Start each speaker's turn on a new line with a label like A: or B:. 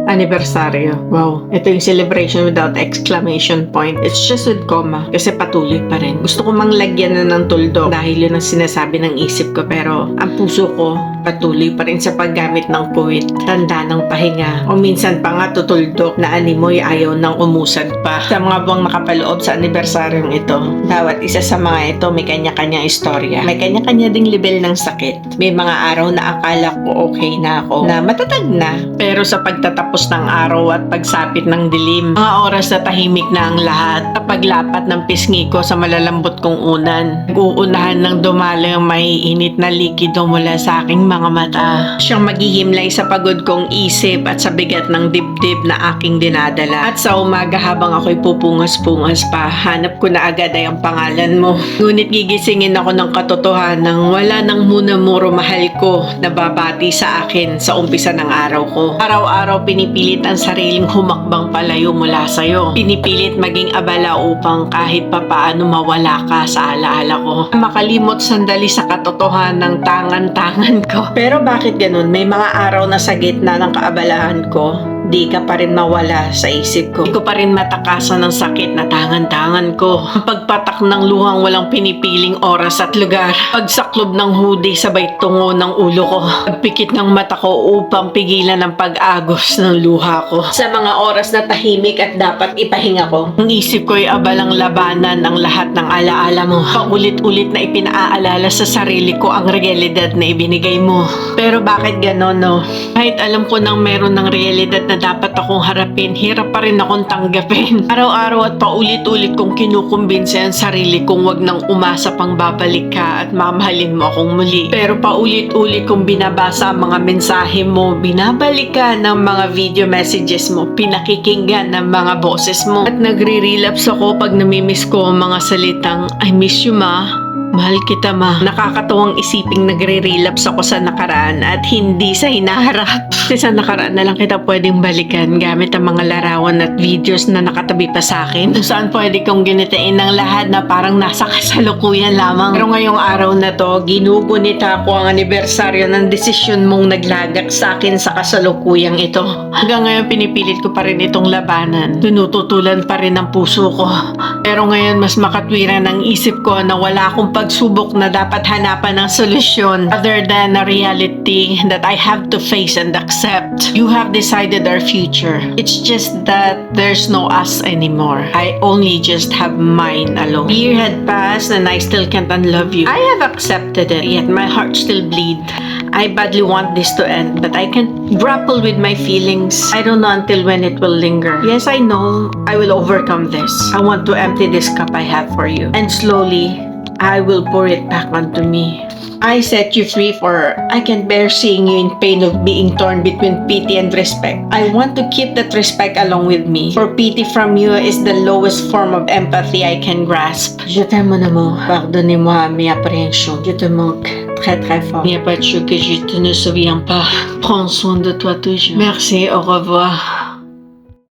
A: Anibersaryo. Wow. Ito yung celebration without exclamation point. It's just with comma. Kasi patuloy pa rin. Gusto ko mang lagyan na ng tuldok dahil yun ang sinasabi ng isip ko. Pero ang puso ko patuloy pa rin sa paggamit ng puwit. Tanda ng pahinga. O minsan pa nga tutuldok na animoy ayaw nang umusad pa. Sa mga buwang nakapaloob sa anibersaryong ito, bawat isa sa mga ito may kanya-kanyang istorya. May kanya-kanya ding level ng sakit. May mga araw na akala ko okay na ako, na matatag na. Pero sa pagtatapos ng araw at pagsapit ng dilim, mga oras na tahimik na ang lahat. Kapag lapat ng pisngi ko sa malalambot kong unan, nag-uunahan ng dumalo ang maiinit na likido mula sa aking mga mata. Siyang maghihimlay sa pagod kong isip at sa bigat ng dibdib na aking dinadala. At sa umaga habang ako'y pupungas-pungas pa, hanap ko na agad ay ang pangalan mo. Ngunit gigisingin ako ng katotohanan wala nang muna-muro mahal ko na babati sa akin sa umpisa ng araw ko. Araw-araw pinipilit ang sariling humakbang palayo mula sa'yo. Pinipilit maging abala upang kahit papaano mawala ka sa alaala ko. Makalimot sandali sa katotohanan ng tangan-tangan ko. Pero bakit ganun? May mga araw na sa gitna ng kaabalahan ko, di ka pa rin mawala sa isip ko. Di ko pa rin matakasan ng sakit na tangan-tangan ko. Ang pagpatak ng luhang walang pinipiling oras at lugar. Pagsaklob ng hudi sabay tungo ng ulo ko. Pagpikit ng mata ko upang pigilan ang pag-agos ng luha ko. Sa mga oras na tahimik at dapat ipahinga ko, ang isip ko'y abalang labanan ang lahat ng alaala mo. Paulit-ulit na ipinaaalala sa sarili ko ang realidad na ibinigay mo. Pero bakit ganon, no? Kahit alam ko nang meron ng realidad na dapat akong harapin, hirap pa rin akong tanggapin. Araw-araw at paulit-ulit kong kinukumbinse ang sarili kong wag nang umasa pang babalik ka at mamahalin mo akong muli. Pero paulit-ulit kong binabasa ang mga mensahe mo, binabalik ka ng mga video messages mo, pinakikinggan ng mga boses mo. At nagre-relapse ako pag namimiss ko ang mga salitang, I miss you ma. Mahal kita ma. Nakakatawang isiping nagre-relapse ako sa nakaraan at hindi sa hinaharap. Kasi sa nakaraan na lang kita pwedeng balikan gamit ang mga larawan at videos na nakatabi pa sa akin. Kung saan pwede kong ginitain ng lahat na parang nasa kasalukuyan lamang. Pero ngayong araw na to, ginugunita ko ang anibersaryo ng desisyon mong naglagak sa akin sa kasalukuyang ito. Hanggang ngayon pinipilit ko pa rin itong labanan. Tinututulan pa rin ang puso ko. Pero ngayon mas makatwiran ang isip ko na wala akong pagsubok na dapat hanapan ng solusyon other than a reality that I have to face and accept. You have decided our future. It's just that there's no us anymore. I only just have mine alone. A year had passed and I still can't unlove you. I have accepted it, yet my heart still bleeds. I badly want this to end, but I can't grapple with my feelings. I don't know until when it will linger. Yes, I know I will overcome this. I want to empty this cup I have for you. And slowly, I will pour it back onto me. I set you free for I can't bear seeing you in pain of being torn between pity and respect. I want to keep that respect along with me. For pity from you is the lowest form of empathy I can grasp. Je t'aime mon amour. Pardonnez-moi mes appréhensions. Je te manque très très fort. Il n'y a pas de chose que je te ne souviens pas. Prends soin de toi toujours. Merci, au revoir.